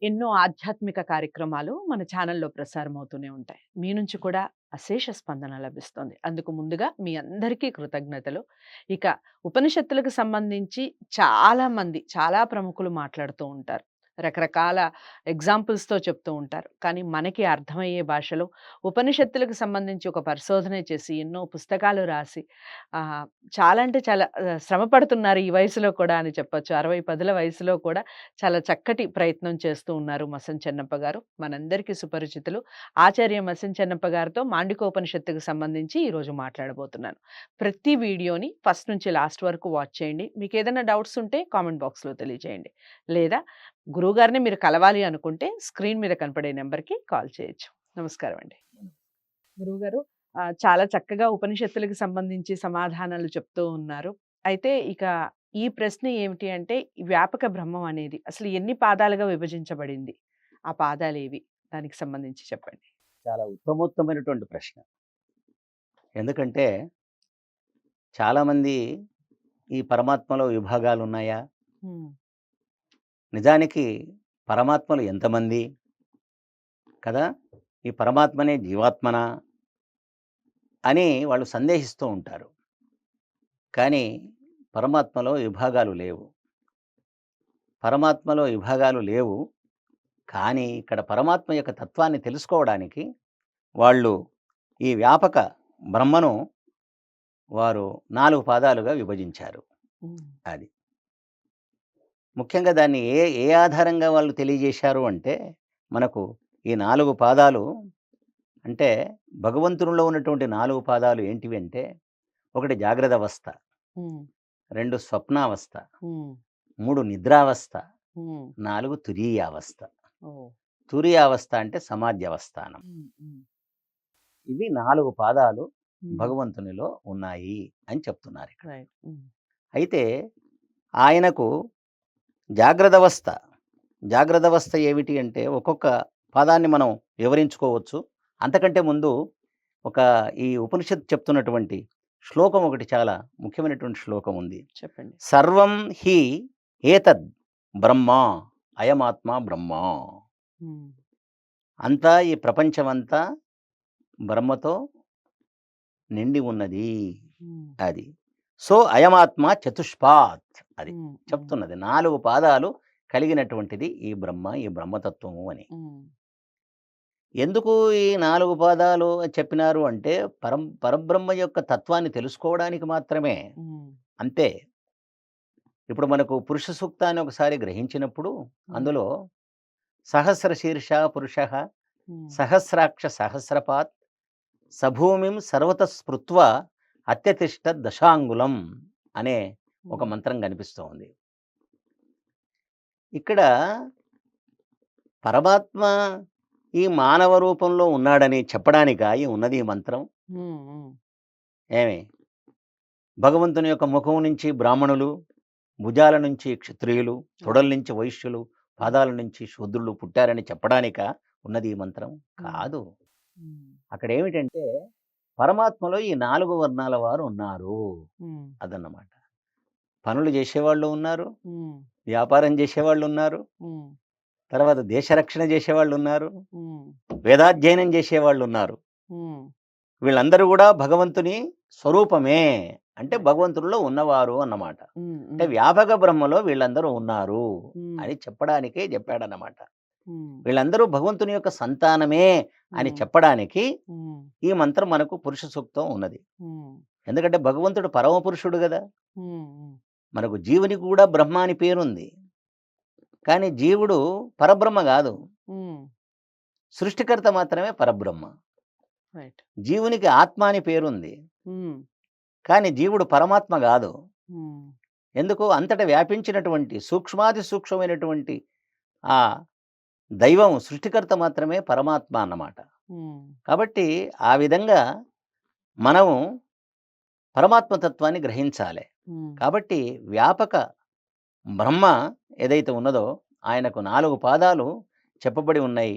ఎన్నో ఆధ్యాత్మిక కార్యక్రమాలు మన ఛానల్లో ప్రసారం అవుతూనే ఉంటాయి. మీ నుంచి కూడా అశేష స్పందన లభిస్తుంది. అందుకు ముందుగా మీ అందరికీ కృతజ్ఞతలు. ఇక ఉపనిషత్తులకు సంబంధించి చాలామంది, చాలా ప్రముఖులు మాట్లాడుతూ ఉంటారు. రకరకాల ఎగ్జాంపుల్స్‌తో చెప్తూ ఉంటారు. కానీ మనకి అర్థమయ్యే భాషలో ఉపనిషత్తులకు సంబంధించి ఒక పరిశోధన చేసి, ఎన్నో పుస్తకాలు రాసి ఆహ్, చాలా అంటే చాలా శ్రమ పడుతున్నారు ఈ వయసులో కూడా అని చెప్పొచ్చు. 60 పదుల వయసులో కూడా చాలా చక్కటి ప్రయత్నం చేస్తూ ఉన్నారు మసన్ చెన్నప్ప గారు. మనందరికీ సుపరిచితులు. ఆచార్య మసన్ చెన్నప్ప గారితో మాండూక్యోపనిషత్తుకు సంబంధించి ఈరోజు మాట్లాడబోతున్నాను. ప్రతి వీడియోని ఫస్ట్ నుంచి లాస్ట్ వరకు వాచ్ చేయండి. మీకేదైనా డౌట్స్ ఉంటే కామెంట్ బాక్స్‌లో తెలియజేయండి. లేదా గురువుగారిని మీరు కలవాలి అనుకుంటే స్క్రీన్ మీద కనపడే నంబర్‌కి కాల్ చేయొచ్చు. నమస్కారం అండి. గురువుగారు చాలా చక్కగా ఉపనిషత్తులకు సంబంధించి సమాధానాలు చెప్తూ ఉన్నారు. అయితే ఇక ఈ ప్రశ్న ఏమిటి అంటే, ఈ వ్యాపక బ్రహ్మం అనేది అసలు ఎన్ని పాదాలుగా విభజించబడింది? ఆ పాదాలేవి? దానికి సంబంధించి చెప్పండి. చాలా ఉత్తమోత్తమైనటువంటి ప్రశ్న. ఎందుకంటే చాలామంది ఈ పరమాత్మలో విభాగాలున్నాయా? హ్మ్. నిజానికి పరమాత్మలు ఎంతమంది? కదా! ఈ పరమాత్మనే జీవాత్మనా? అని వాళ్ళు సందేహిస్తూ ఉంటారు. కానీ పరమాత్మలో విభాగాలు లేవు. పరమాత్మలో విభాగాలు లేవు. కానీ ఇక్కడ పరమాత్మ యొక్క తత్వాన్ని తెలుసుకోవడానికి వాళ్ళు ఈ వ్యాపక బ్రహ్మను వారు 4 పాదాలుగా విభజించారు. హ్మ్. అది. ముఖ్యంగా దాన్ని ఏ ఆధారంగా వాళ్ళు తెలియజేశారు అంటే, మనకు ఈ 4 పాదాలు అంటే భగవంతునిలో ఉన్నటువంటి 4 పాదాలు ఏంటివి అంటే, ఒకటి జాగ్రత్త అవస్థ, హ్మ్. 2 స్వప్నావస్థ, హ్మ్. 3 నిద్రావస్థ, హ్మ్. 4 తురీయావస్థ. ఓహ్! తురీయావస్థ అంటే సమాధ్యవస్థానం. హ్మ్. హ్మ్. ఇవి 4 పాదాలు హ్మ్. భగవంతునిలో ఉన్నాయి అని చెప్తున్నారిక్కడ. రైట్. హ్మ్. అయితే ఆయనకు జాగ్రత్తవస్థ, జాగ్రత్తవస్థ ఏమిటి అంటే ఒక్కొక్క పదాన్ని మనం వివరించుకోవచ్చు. అంతకంటే ముందు ఒక ఈ ఉపనిషత్తు చెప్తున్నటువంటి శ్లోకం ఒకటి చాలా ముఖ్యమైనటువంటి శ్లోకం ఉంది. చెప్పండి. సర్వం హి ఏతద్ బ్రహ్మ అయమాత్మ బ్రహ్మ. హ్మ్. అంతా ఈ ప్రపంచమంతా బ్రహ్మతో నిండి ఉన్నది. హ్మ్. అది. సో అయమాత్మ చతుష్పాత్ అది హ్మ్. హ్మ్. చెప్తున్నది. 4 పాదాలు కలిగినటువంటిది ఈ బ్రహ్మ, ఈ బ్రహ్మతత్వము అని. హ్మ్. ఎందుకు ఈ 4 పాదాలు చెప్పినారు అంటే పరబ్రహ్మ యొక్క తత్వాన్ని తెలుసుకోవడానికి మాత్రమే. హ్మ్. అంతే. ఇప్పుడు మనకు పురుష సూక్తాన్ని ఒకసారి గ్రహించినప్పుడు హ్మ్. అందులో సహస్ర శీర్ష పురుషః హ్మ్. సహస్రాక్ష సహస్రపాత్ సభూమిం సర్వత స్పృత్వా అత్యతిష్ఠత్ దశాంగులం అనే ఒక హ్మ్. మంత్రం కనిపిస్తూ ఉంది. ఇక్కడ పరమాత్మ ఈ మానవ రూపంలో ఉన్నాడని చెప్పడానికా ఈ ఉన్నది ఈ మంత్రం? హ్మ్. హ్మ్. ఏమి? భగవంతుని యొక్క ముఖం నుంచి బ్రాహ్మణులు, భుజాల నుంచి క్షత్రియులు, తొడల అవును. నుంచి వైశ్యులు, హ్మ్. పాదాల నుంచి శూద్రులు పుట్టారని చెప్పడానికా ఉన్నది ఈ మంత్రం? హ్మ్. కాదు. హ్మ్. అక్కడేమిటంటే పరమాత్మలో ఈ 4 వర్ణాల వారు ఉన్నారు. హ్మ్. అదన్నమాట. పనులు జేసేవాళ్ళు ఉన్నారు, హ్మ్. వ్యాపారం జేసేవాళ్ళున్నారు, హ్మ్. తర్వాత దేశ రక్షణ జేసేవాళ్ళున్నారు, హ్మ్. వేదాధ్యయనం జేసేవాళ్ళున్నారు. హ్మ్. వీళ్ళందరూ గూడా భగవంతుని స్వరూపమే. అంటే రైట్. భగవంతుడిలో ఉన్నవారు అన్నమాట. హ్మ్. అంటే హ్మ్. వ్యాపక బ్రహ్మలో వీళ్ళందరూ ఉన్నారు హ్మ్. అని చెప్పడానికే జెప్పాడన్నమాట. హ్మ్. వీళ్ళందరూ భగవంతుని యొక్క సంతానమే అని హ్మ్. చెప్పడానికి హ్మ్. ఈ మంత్రం మనకు పురుష సూక్తం ఉన్నది. హ్మ్. ఎందుకంటే భగవంతుడు పరమ పురుషుడు గదా! హ్మ్. హ్మ్. మనకు జీవునికి కూడా బ్రహ్మ అని పేరుంది. కానీ జీవుడు పరబ్రహ్మ గాదు. హ్మ్. సృష్టికర్త మాత్రమే పరబ్రహ్మ. రైట్. జీవునికి ఆత్మ అని పేరుంది. హ్మ్. కానీ జీవుడు పరమాత్మ గాదు. హ్మ్. ఎందుకు? అంతట వ్యాపించినటువంటి సూక్ష్మాతి సూక్ష్మమైనటువంటి ఆ దైవం సృష్టికర్త మాత్రమే పరమాత్మ అన్నమాట. హ్మ్. కాబట్టి ఆ విధంగా మనము పరమాత్మ తత్వాన్ని గ్రహించాలె. హ్మ్. కాబట్టి వ్యాపక బ్రహ్మ ఏదైతే ఉన్నదో ఆయనకు 4 పాదాలు చెప్పబడి ఉన్నాయి.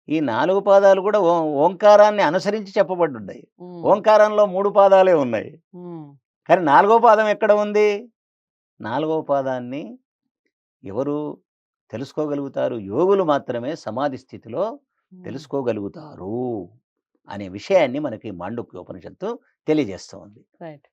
ఈ 4 పాదాలు కూడా ఓంకారాన్ని అనుసరించి చెప్పబడ్డున్నాయి. హ్మ్. ఓంకారంలో 3 పాదాలే ఉన్నాయి. హ్మ్. కానీ 4వ పాదం ఎక్కడ ఉంది? 4వ పాదాన్ని ఎవరు తెలుసుకోగలుగుతారు. యోగులు మాత్రమే సమాధి స్థితిలో తెలుసుకోగలుగుతారు అనే విషయాన్ని మనకి మాండుక్య ఉపనిషత్తు తెలియజేస్తూ ఉంది. రైట్.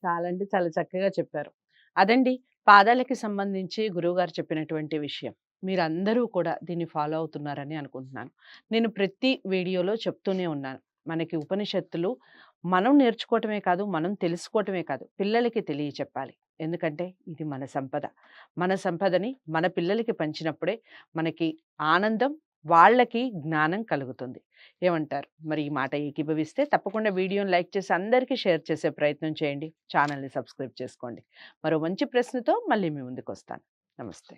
చాలా అంటే చాలా చక్కగా చెప్పారు. అదండి పాదాలకి సంబంధించి గురువుగారు చెప్పినటువంటి విషయం. మీరందరూ కూడా దీన్ని ఫాలో అవుతున్నారని అనుకుంటున్నాను. నేను ప్రతి వీడియోలో చెప్తూనే ఉన్నాను. మనకి ఉపనిషత్తులు మనం నేర్చుకోవటమే కాదు, మనం తెలుసుకోవటమే కాదు, పిల్లలకి తెలియచెప్పాలి. ఎందుకంటే ఇది మన సంపద. మన సంపదని మన పిల్లలకి పంచినప్పుడే మనకి ఆనందం, వాళ్ళకి జ్ఞానం కలుగుతుంది. ఏమంటారు? మరి ఈ మాట ఏకీభవిస్తే తప్పకుండా వీడియోని లైక్ చేసి అందరికీ షేర్ చేసే ప్రయత్నం చేయండి. ఛానల్‌ని సబ్స్క్రైబ్ చేసుకోండి. మరో మంచి ప్రశ్నతో మళ్ళీ మీ ముందుకొస్తాను. నమస్తే.